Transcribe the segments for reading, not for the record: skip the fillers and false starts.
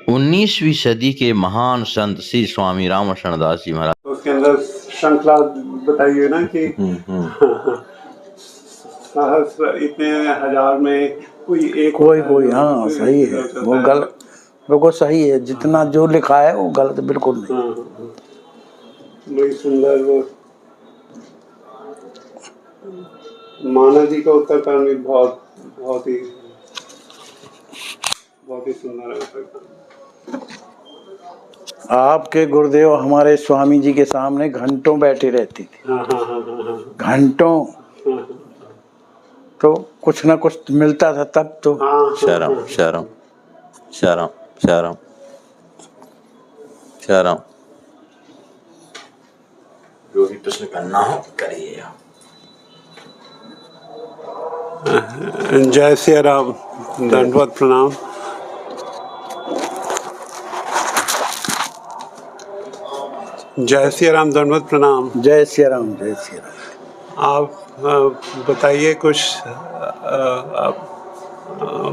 19वीं सदी के महान संत श्री स्वामी रामशरण दास जी महाराज। उसके अंदर श्रृंखला बताइए ना कि सहस्र इतने हजार में कोई हाँ सही है, वो गलत बिल्कुल सही है, जितना जो लिखा है वो गलत बिल्कुल नहीं। बड़ी सुंदर वो माना जी का उत्तरकांड भी बहुत ही सुंदर है उत्तरकांड। आपके गुरुदेव हमारे स्वामी जी के सामने घंटों बैठे रहती थी। घंटों तो कुछ ना कुछ मिलता था तब तो। शरम शरम शरम शरम शरम। जो भी प्रश्न करना हो करिए। जय सिया राम, दंडवत प्रणाम। जय सिया राम, दंडवत प्रणाम। जय सिया राम, जय सिया राम। आप बताइए कुछ,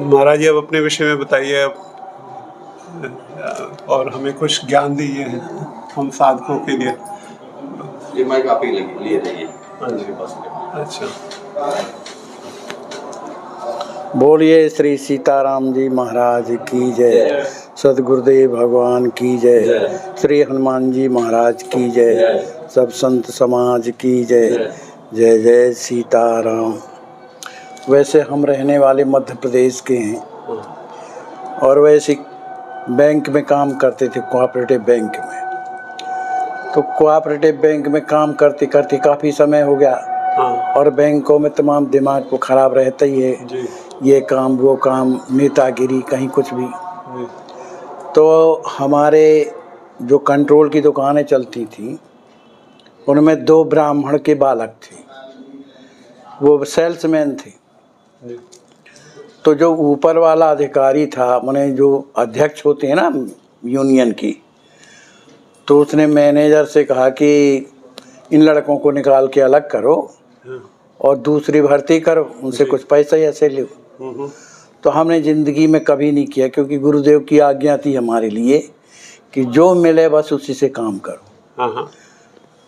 महाराज जी आप अपने विषय में बताइए और हमें कुछ ज्ञान दीजिए हम साधकों के लिए। ये माइक आप ही लिए रहिए। अच्छा, बोलिए श्री सीताराम जी महाराज की जय, सदगुरुदेव भगवान की जय, श्री हनुमान जी महाराज की जय, सब संत समाज की जय। जय जय सीताराम। वैसे हम रहने वाले मध्य प्रदेश के हैं और वैसे बैंक में काम करते थे, कोऑपरेटिव बैंक में। तो कोऑपरेटिव बैंक में काम करते करते काफ़ी समय हो गया और बैंकों में तमाम दिमाग को ख़राब रहता ही है, ये काम वो काम, नेतागिरी कहीं कुछ भी। तो हमारे जो कंट्रोल की दुकानें चलती थी उनमें 2 ब्राह्मण के बालक थे, वो सेल्समैन थे। तो जो ऊपर वाला अधिकारी था, माने जो अध्यक्ष होते हैं ना यूनियन की, तो उसने मैनेजर से कहा कि इन लड़कों को निकाल के अलग करो और दूसरी भर्ती करो, उनसे कुछ पैसा ऐसे लो। तो हमने ज़िंदगी में कभी नहीं किया, क्योंकि गुरुदेव की आज्ञा थी हमारे लिए कि जो मिले बस उसी से काम करो।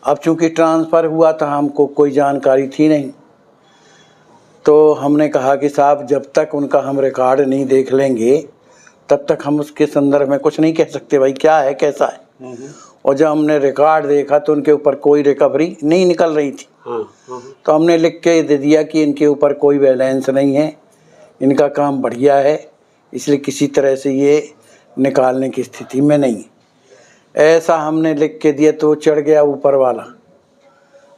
अब चूंकि ट्रांसफ़र हुआ था, हमको कोई जानकारी थी नहीं, तो हमने कहा कि साहब जब तक उनका हम रिकॉर्ड नहीं देख लेंगे तब तक हम उसके संदर्भ में कुछ नहीं कह सकते, भाई क्या है कैसा है। और जब हमने रिकॉर्ड देखा तो उनके ऊपर कोई रिकवरी नहीं निकल रही थी। तो हमने लिख के दे दिया कि इनके ऊपर कोई बैलेंस नहीं है, इनका काम बढ़िया है, इसलिए किसी तरह से ये निकालने की स्थिति में नहीं। ऐसा हमने लिख के दिया तो चढ़ गया ऊपर वाला,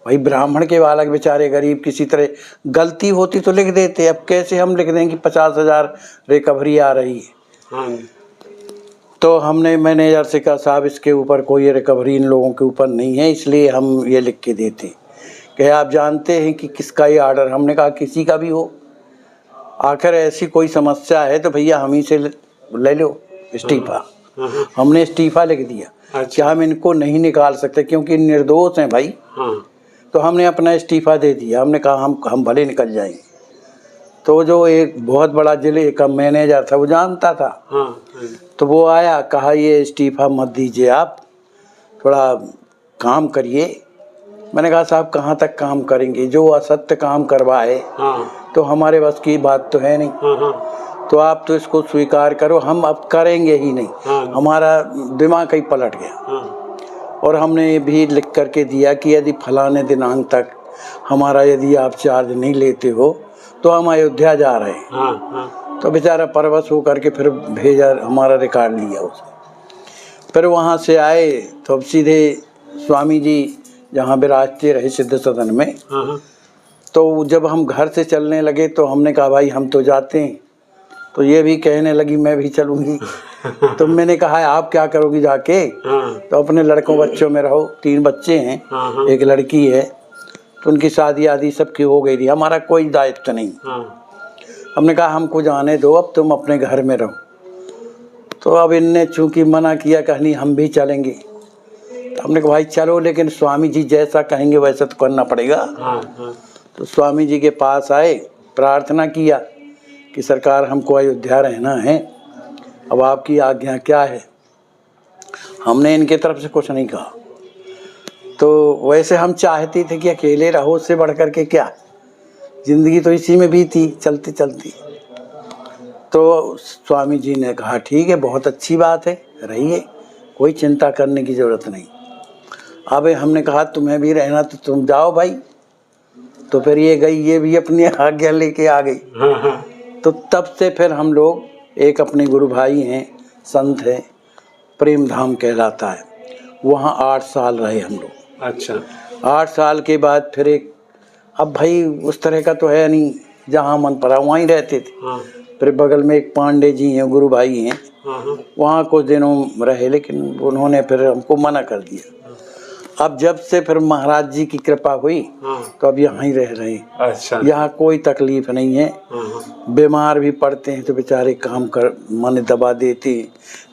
भाई ब्राह्मण के बालक बेचारे गरीब, किसी तरह गलती होती तो लिख देते, अब कैसे हम लिख दें कि 50,000 रिकवरी आ रही है। तो हमने मैनेजर से कहा साहब इसके ऊपर कोई रिकवरी इन लोगों के ऊपर नहीं है, इसलिए हम ये लिख के देते कि आप जानते हैं कि किसका ये ऑर्डर। हमने कहा किसी का भी हो, आखिर ऐसी कोई समस्या है तो भैया हम ही से ले लो इस्तीफा। हमने इस्तीफा लिख दिया कि हम इनको नहीं निकाल सकते क्योंकि निर्दोष हैं भाई। तो हमने अपना इस्तीफा दे दिया, हमने कहा हम भले निकल जाएंगे। तो जो एक बहुत बड़ा जिले का मैनेजर था वो जानता था, तो वो आया, कहा ये इस्तीफा मत दीजिए, आप थोड़ा काम करिए। मैंने कहा साहब कहाँ तक काम करेंगे, जो असत्य काम करवाए तो हमारे बस की बात तो है नहीं। तो आप तो इसको स्वीकार करो, हम अब करेंगे ही नहीं। हमारा दिमाग ही पलट गया और हमने भी लिख करके दिया कि यदि फलाने दिनांक तक हमारा यदि आप चार्ज नहीं लेते हो तो हम अयोध्या जा रहे हैं। तो बेचारा परवश हो करके फिर भेजा, हमारा रिकॉर्ड लिया उसने। फिर वहाँ से आए तो अब सीधे स्वामी जी जहाँ विराजते रहे सिद्ध सदन में। तो जब हम घर से चलने लगे तो हमने कहा भाई हम तो जाते हैं, तो ये भी कहने लगी मैं भी चलूँगी। तो मैंने कहा आप क्या करोगी जाके, तो अपने लड़कों बच्चों में रहो, 3 बच्चे हैं, एक लड़की है, तो उनकी शादी आदि सबकी हो गई थी, हमारा कोई दायित्व नहीं। हमने कहा हमको जाने दो, अब तुम अपने घर में रहो। तो अब इनने चूंकि मना किया, कहनी हम भी चलेंगे। तो हमने कहा भाई चलो, लेकिन स्वामी जी जैसा कहेंगे वैसा तो करना पड़ेगा। तो स्वामी जी के पास आए, प्रार्थना किया कि सरकार हमको अयोध्या रहना है, अब आपकी आज्ञा क्या है। हमने इनके तरफ से कुछ नहीं कहा। तो वैसे हम चाहते थे कि अकेले रहो, उससे बढ़ कर के क्या, जिंदगी तो इसी में बीती चलती चलती। तो स्वामी जी ने कहा ठीक है, बहुत अच्छी बात है, रहिए, कोई चिंता करने की ज़रूरत नहीं। अब हमने कहा तुम्हें भी रहना तो तुम जाओ भाई। तो फिर ये गई, ये भी अपनी आज्ञा लेके आ गई। तो तब से फिर हम लोग, एक अपने गुरु भाई हैं, संत हैं, प्रेम धाम कहलाता है, वहाँ 8 साल रहे हम लोग। अच्छा। 8 साल के बाद फिर एक, अब भाई उस तरह का तो है नहीं, जहाँ मन पड़ा वहीं रहते थे। फिर बगल में एक पांडे जी हैं, गुरु भाई हैं, वहाँ कुछ दिनों रहे, लेकिन उन्होंने फिर हमको मना कर दिया। अब जब से फिर महाराज जी की कृपा हुई तो अब यहाँ ही रह रहे हैं। अच्छा। यहाँ कोई तकलीफ नहीं है। बीमार भी पड़ते हैं तो बेचारे काम कर मन दबा देते हैं,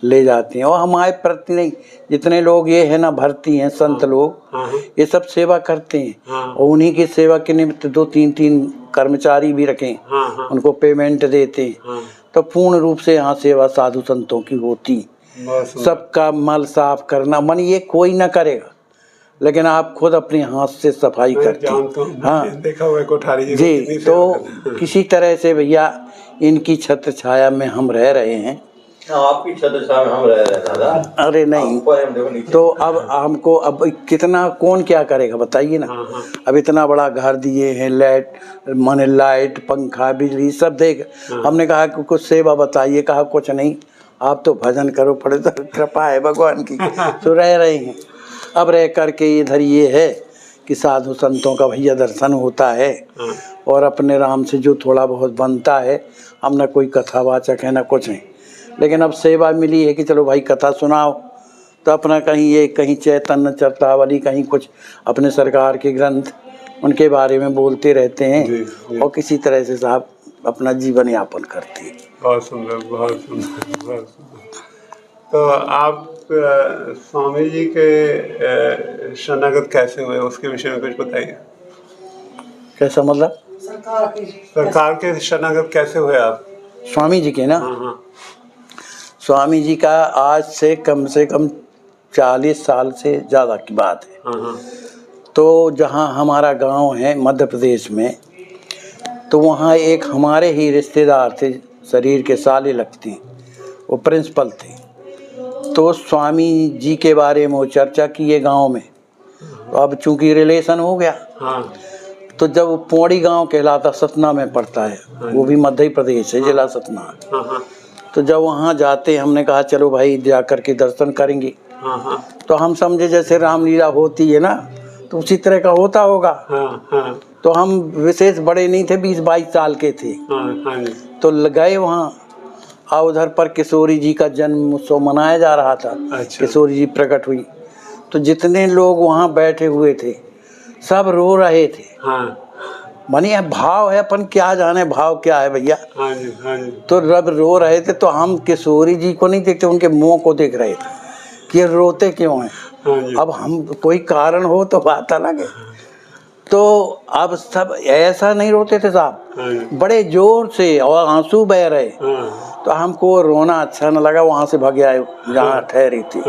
ले जाते हैं। और हमारे प्रति नहीं, जितने लोग ये है ना भर्ती हैं संत लोग, ये सब सेवा करते हैं। और उन्हीं की सेवा के निमित्त 2-3 कर्मचारी भी रखें, उनको पेमेंट देते हैं। तो पूर्ण रूप से यहाँ सेवा साधु संतों की होती। सबका मल साफ करना, मन ये कोई ना करेगा, लेकिन आप खुद अपने हाथ से सफाई करते हैं। हाँ, देखा हुआ कोठारी जी। तो किसी तरह से भैया इनकी छत्र छाया में हम रह रहे हैं। आपकी छत्र छाया में हम रह रहे हैं दादा। अरे नहीं, तो अब हमको अब कितना कौन क्या करेगा बताइए ना। अब इतना बड़ा घर दिए हैं, लाइट पंखा बिजली सब देख। हमने कहा कि कुछ सेवा बताइए, कहा कुछ नहीं, आप तो भजन करो, पड़े तो कृपा है भगवान की, तो रह रहे हैं। अब रह करके इधर ये है कि साधु संतों का भैया दर्शन होता है, और अपने राम से जो थोड़ा बहुत बनता है, हम ना कोई कथावाचक है ना कुछ नहीं, लेकिन अब सेवा मिली है कि चलो भाई कथा सुनाओ। तो अपना कहीं चैतन्य चरतावली, कहीं कुछ अपने सरकार के ग्रंथ, उनके बारे में बोलते रहते हैं। जी। और किसी तरह से साहब अपना जीवन यापन करते हैं। बहुत सुंदर, बहुत सुंदर, बहुत सुंदर। तो आप स्वामी जी के शरणागत कैसे हुए, उसके विषय में कुछ बताइए। कैसा मतलब? सरकार के शरणागत कैसे हुए आप? स्वामी जी के ना, स्वामी जी का आज से कम 40 साल से ज़्यादा की बात है। तो जहाँ हमारा गांव है मध्य प्रदेश में, तो वहाँ एक हमारे ही रिश्तेदार थे, शरीर के साले लगते हैं, वो प्रिंसिपल थे। तो स्वामी जी के बारे में वो चर्चा किए गांव में। तो अब चूंकि रिलेशन हो गया, तो जब वो पौड़ी गांव कहलाता, सतना में पड़ता है, वो भी मध्य प्रदेश है, जिला सतना। तो जब वहाँ जाते, हमने कहा चलो भाई जा कर के दर्शन करेंगे। तो हम समझे जैसे रामलीला होती है ना, तो उसी तरह का होता होगा। तो हम विशेष बड़े नहीं थे, 20-22 साल के थे। तो गए वहाँ, और उधर पर किशोरी जी का जन्म उत्सव मनाया जा रहा था। अच्छा। किशोरी जी प्रकट हुई, तो जितने लोग वहाँ बैठे हुए थे सब रो रहे थे। मानी भाव है, अपन क्या जाने भाव क्या है भैया। तो रब रो रहे थे, तो हम किशोरी जी को नहीं देखते, उनके मुंह को देख रहे थे कि रोते क्यों हैं। अब हम कोई कारण हो तो बात अलग है। तो अब सब ऐसा नहीं रोते थे साहब, बड़े जोर से, और आंसू बह रहे। तो हमको रोना अच्छा न लगा, वहाँ से भाग आए जहाँ ठहरी थी।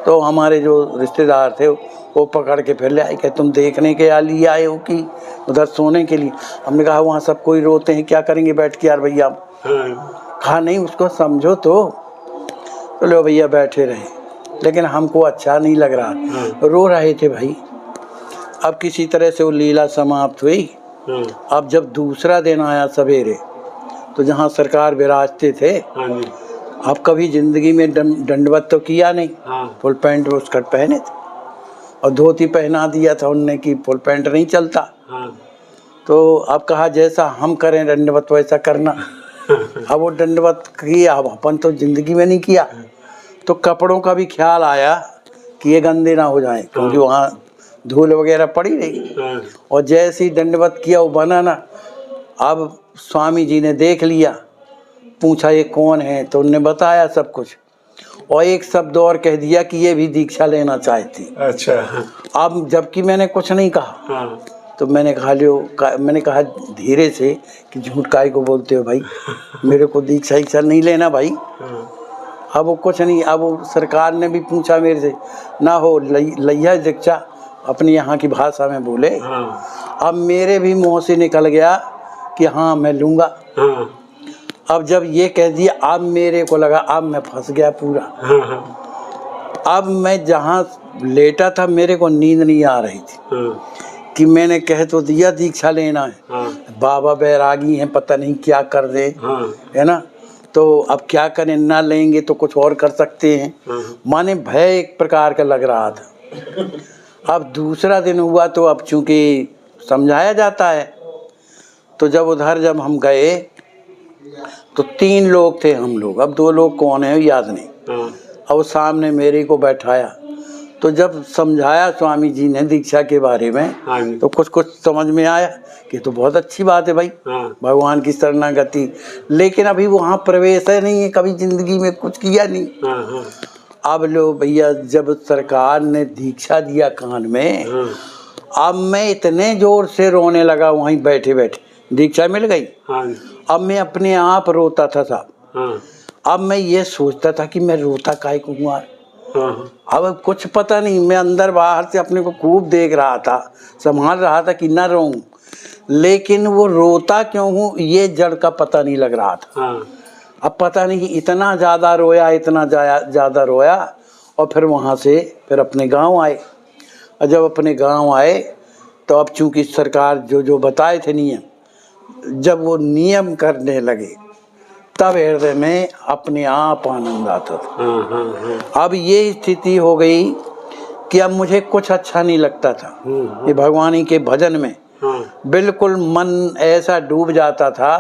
तो हमारे जो रिश्तेदार थे वो पकड़ के फिर ले आए, कि तुम देखने के लिए आए हो कि उधर सोने के लिए। हमने कहा वहाँ सब कोई रोते हैं, क्या करेंगे बैठ के यार भैया। कहा नहीं, उसको समझो तो लो भैया बैठे रहे, लेकिन हमको अच्छा नहीं लग रहा, रो रहे थे भाई। अब किसी तरह से वो लीला समाप्त हुई। अब जब दूसरा दिन आया सवेरे, तो जहाँ सरकार विराजते थे, अब कभी जिंदगी में दंडवत तो किया नहीं, फुल पैंट वो स्कर्ट पहने थे, और धोती पहना दिया था उनने कि फुल पैंट नहीं चलता। तो अब कहा जैसा हम करें दंडवत वैसा करना। अब वो दंडवत किया, अब अपन तो जिंदगी में नहीं किया। तो कपड़ों का भी ख्याल आया कि ये गंदे ना हो जाएं, क्योंकि वहाँ धूल वगैरह पड़ी रही। और जैसे ही दंडवत किया वो बना ना। अब स्वामी जी ने देख लिया, पूछा ये कौन है, तो उनने बताया सब कुछ, और एक शब्द और कह दिया कि ये भी दीक्षा लेना चाहती। अच्छा। अब जबकि मैंने कुछ नहीं कहा। तो मैंने कहा धीरे से कि झूठ काहे को बोलते हो भाई, मेरे को दीक्षा नहीं लेना भाई। अब वो कुछ नहीं, अब वो सरकार ने भी पूछा मेरे से, ना हो लैया दीक्षा अपनी यहाँ की भाषा में बोले। हाँ। अब मेरे भी मुँह से निकल गया कि हाँ मैं लूँगा। हाँ। अब जब ये कह दिया, अब मेरे को लगा अब मैं फंस गया पूरा। हाँ। हाँ। अब मैं जहाँ लेटा था मेरे को नींद नहीं आ रही थी। हाँ। कि मैंने कह तो दिया दीक्षा लेना है। हाँ। बाबा बैरागी हैं, पता नहीं क्या कर दे। हाँ। है ना, तो अब क्या करें, ना लेंगे तो कुछ और कर सकते हैं। हाँ। माने भय एक प्रकार का लग रहा था। अब दूसरा दिन हुआ तो अब चूंकि समझाया जाता है, तो जब हम गए तो 3 लोग थे हम लोग। अब 2 लोग कौन है याद नहीं। हाँ। अब सामने मेरे को बैठाया, तो जब समझाया स्वामी जी ने दीक्षा के बारे में, हाँ जी। तो कुछ समझ में आया कि तो बहुत अच्छी बात है भाई, हाँ। भगवान की शरणागति। लेकिन अभी वहाँ प्रवेश है नहीं है, कभी जिंदगी में कुछ किया नहीं। हाँ। हाँ। अब लो भैया, जब सरकार ने दीक्षा दिया कान में, हाँ। अब मैं इतने जोर से रोने लगा वहीं बैठे बैठे, दीक्षा मिल गई। हाँ। अब मैं अपने आप रोता था साहब। हाँ। अब मैं ये सोचता था कि मैं रोता काहे को हूँ यार। हाँ। अब कुछ पता नहीं, मैं अंदर बाहर से अपने को खूब देख रहा था, संभाल रहा था कि ना रोऊं, लेकिन वो रोता क्यों हूँ ये जड़ का पता नहीं लग रहा था। हाँ। अब पता नहीं इतना ज़्यादा रोया, इतना ज़्यादा रोया। और फिर वहाँ से फिर अपने गांव आए। और जब अपने गांव आए तो अब चूंकि सरकार जो बताए थे नियम, जब वो नियम करने लगे तब हृदय में अपने आप आनंद आता था। हाँ। हाँ। हाँ। अब ये स्थिति हो गई कि अब मुझे कुछ अच्छा नहीं लगता था। ये भगवानी के भजन में हाँ। बिल्कुल मन ऐसा डूब जाता था,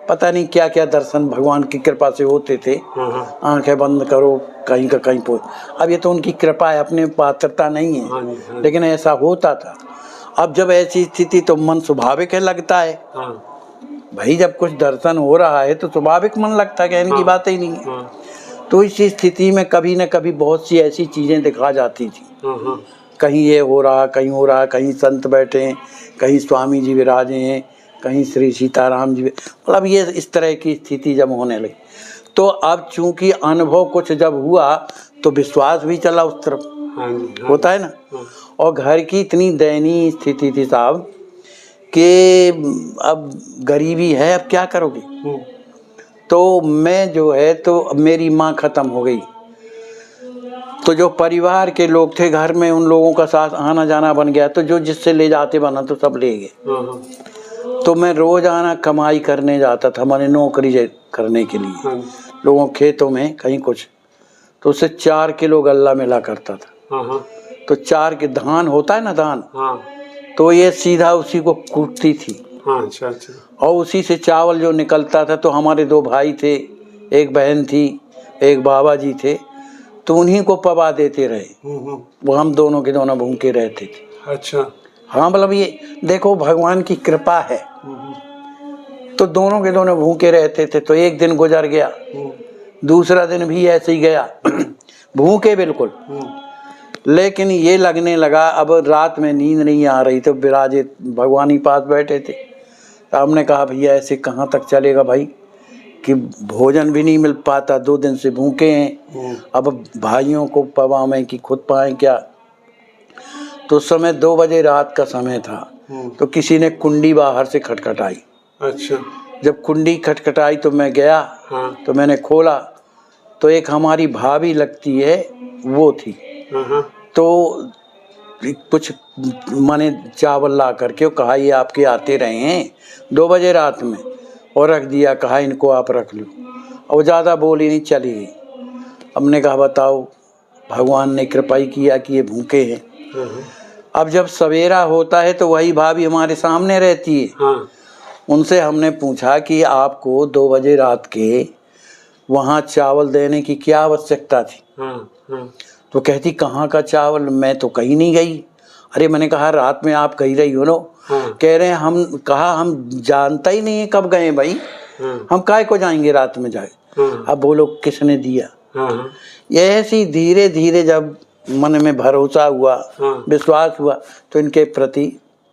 पता नहीं क्या क्या दर्शन भगवान की कृपा से होते थे। हाँ। आंखें बंद करो कहीं का कहीं पहुंच। अब ये तो उनकी कृपा है, अपने पात्रता नहीं है। हाँ। लेकिन ऐसा होता था। अब जब ऐसी स्थिति तो मन स्वाभाविक है लगता है हाँ। भाई, जब कुछ दर्शन हो रहा है तो स्वाभाविक मन लगता है, कहने की बात ही नहीं है। हाँ। तो इस स्थिति में कभी न कभी बहुत सी ऐसी चीज़ें दिखा जाती थी। हाँ। कहीं ये हो रहा, कहीं हो रहा, कहीं संत बैठे हैं, कहीं स्वामी जी विराजे हैं, कहीं श्री सीताराम जी, मतलब ये इस तरह की स्थिति जब होने लगी तो अब चूंकि अनुभव कुछ जब हुआ तो विश्वास भी चला उस तरफ। हाँ जी। होता है ना। हाँ। और घर की इतनी दयनीय स्थिति थी साहब कि अब गरीबी है, अब क्या करोगे। तो मैं जो है तो मेरी माँ ख़त्म हो गई, तो जो परिवार के लोग थे घर में उन लोगों का साथ आना जाना बन गया, तो जो जिससे ले जाते बना तो सब ले गए। हाँ। तो मैं रोजाना कमाई करने जाता था, मैंने नौकरी करने के लिए हाँ। लोगों खेतों में कहीं कुछ, तो उससे 4 किलो गल्ला मिला करता था। हाँ। तो 4 के धान होता है ना धान, हाँ। तो ये सीधा उसी को कूटती थी। हाँ। अच्छा। अच्छा। और उसी से चावल जो निकलता था, तो हमारे 2 भाई थे, एक बहन थी, एक बाबा जी थे, तो उन्हीं को पवा देते रहे। वो हम दोनों के दोनों भूखे रहते थे। अच्छा। हाँ, मतलब ये देखो भगवान की कृपा है। तो दोनों के दोनों भूखे रहते थे। तो एक दिन गुजर गया, दूसरा दिन भी ऐसे ही गया भूखे बिल्कुल। लेकिन ये लगने लगा अब रात में नींद नहीं आ रही, तो विराजे भगवान ही पास बैठे थे। तो हमने कहा भैया ऐसे कहाँ तक चलेगा भाई, कि भोजन भी नहीं मिल पाता, 2 दिन से भूखे हैं, अब भाइयों को पवाएं कि खुद पाएं क्या। तो उस समय 2 बजे रात का समय था, तो किसी ने कुंडी बाहर से खटखटाई। अच्छा। जब कुंडी खटखटाई तो मैं गया। हाँ। तो मैंने खोला तो एक हमारी भाभी लगती है वो थी। हाँ। तो कुछ माने चावल ला करके कहा ये आपके आते रहे हैं 2 बजे रात में, और रख दिया, कहा इनको आप रख लो। और ज़्यादा बोली नहीं, चली गई। हमने कहा बताओ, भगवान ने कृपा ही किया कि ये भूखे हैं। अब जब सवेरा होता है तो वही भाभी हमारे सामने रहती है। हाँ। उनसे हमने पूछा कि आपको 2 बजे रात के वहाँ चावल देने की क्या आवश्यकता थी। तो कहती कहाँ का चावल, मैं तो कहीं नहीं गई। अरे मैंने कहा रात में आप कहीं रही हो ना। कह रहे हैं हम, कहा हम जानता ही नहीं है कब गए भाई, हम काहे को जाएंगे रात में जाए। अब बोलो किसने दिया। ये ऐसी धीरे धीरे जब मन में भरोसा हुआ, विश्वास हुआ, तो इनके प्रति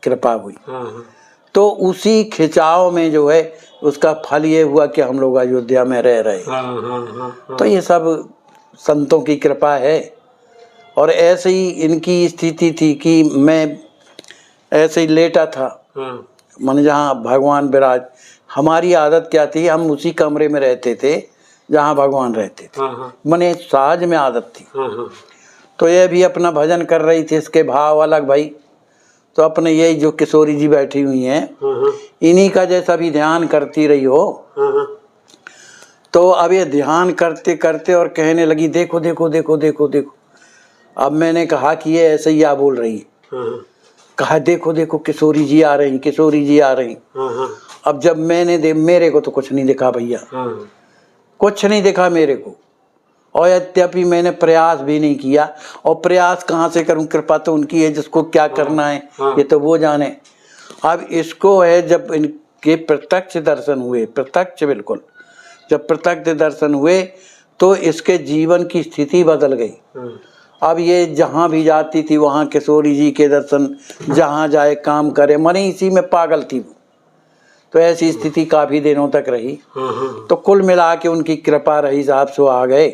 कृपा हुई। तो उसी खिंचाव में जो है उसका फल ये हुआ कि हम लोग अयोध्या में रह रहे। तो ये सब संतों की कृपा है। और ऐसे ही इनकी स्थिति थी कि मैं ऐसे ही लेटा था, हाँ मन जहाँ भगवान विराज। हमारी आदत क्या थी, हम उसी कमरे में रहते थे जहाँ भगवान रहते थे। हाँ हाँ मने साज में आदत थी। हाँ हाँ तो ये भी अपना भजन कर रही थी, इसके भाव अलग भाई। तो अपने यही जो किशोरी जी बैठी हुई हैं, हाँ इन्हीं का जैसा भी ध्यान करती रही हो। हाँ तो अब ये ध्यान करते करते और कहने लगी, देखो देखो देखो देखो देखो। अब मैंने कहा कि ये ऐसे ही आ बोल रही है। हाँ कहा देखो देखो किशोरी जी आ रही, किशोरी जी आ रही। हाँ अब जब मैंने मेरे को तो कुछ नहीं दिखा भैया, हाँ कुछ नहीं दिखा मेरे को। और यद्यपि मैंने प्रयास भी नहीं किया, और प्रयास कहाँ से करूं, कृपा तो उनकी है, जिसको क्या करना है ये तो वो जाने। अब इसको है, जब इनके प्रत्यक्ष दर्शन हुए, प्रत्यक्ष बिल्कुल जब प्रत्यक्ष दर्शन हुए तो इसके जीवन की स्थिति बदल गई। अब ये जहाँ भी जाती थी वहाँ किशोरी जी के दर्शन, जहाँ जाए काम करे, मने इसी में पागल थी वो। तो ऐसी स्थिति काफ़ी दिनों तक रही। तो कुल मिला के उनकी कृपा रही साहब, सो आ गए।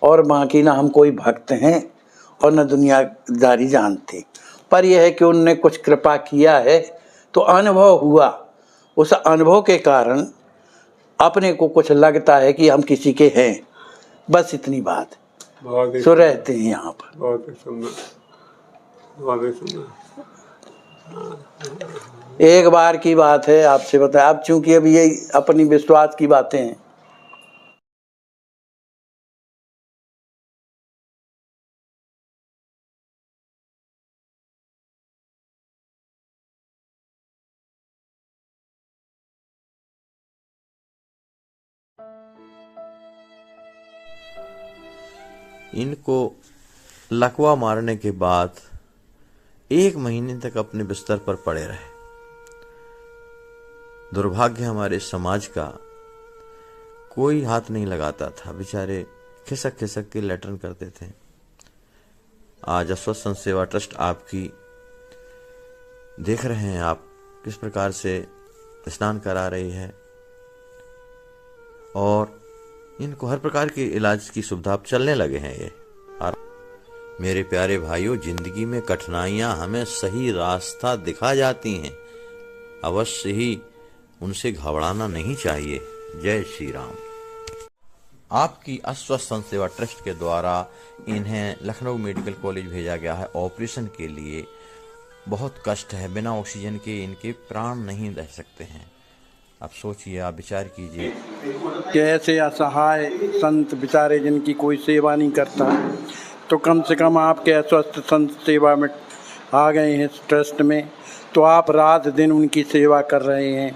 और बाकी ना हम कोई भक्त हैं और न दुनियादारी जानते, पर यह है कि उनने कुछ कृपा किया है तो अनुभव हुआ। उस अनुभव के कारण अपने को कुछ लगता है कि हम किसी के हैं, बस इतनी बात। बहुत ही सो रहते हैं यहाँ पर। बहुत ही सुंदर, बहुत ही सुंदर। एक बार की बात है, आपसे बताया। अब चूंकि अभी ये अपनी विश्वास की बातें हैं। इनको लकवा मारने के बाद 1 महीने तक अपने बिस्तर पर पड़े रहे। दुर्भाग्य हमारे समाज का, कोई हाथ नहीं लगाता था, बेचारे खिसक खिसक के लेटरिन करते थे। आज अस्वस्थ संत सेवा ट्रस्ट आपकी देख रहे हैं आप किस प्रकार से स्नान करा रही है, और इनको हर प्रकार के इलाज की सुविधा अब चलने लगे हैं ये। और मेरे प्यारे भाइयों, जिंदगी में कठिनाइयां हमें सही रास्ता दिखा जाती हैं, अवश्य ही उनसे घबराना नहीं चाहिए। जय श्री राम। आपकी अस्वस्थ संत सेवा ट्रस्ट के द्वारा इन्हें लखनऊ मेडिकल कॉलेज भेजा गया है ऑपरेशन के लिए। बहुत कष्ट है, बिना ऑक्सीजन के इनके प्राण नहीं रह सकते हैं। आप सोचिए, आप विचार कीजिए कि ऐसे असहाय संत बेचारे जिनकी कोई सेवा नहीं करता, तो कम से कम आपके अस्वस्थ संत सेवा में आ गए हैं इस ट्रस्ट में, तो आप रात दिन उनकी सेवा कर रहे हैं।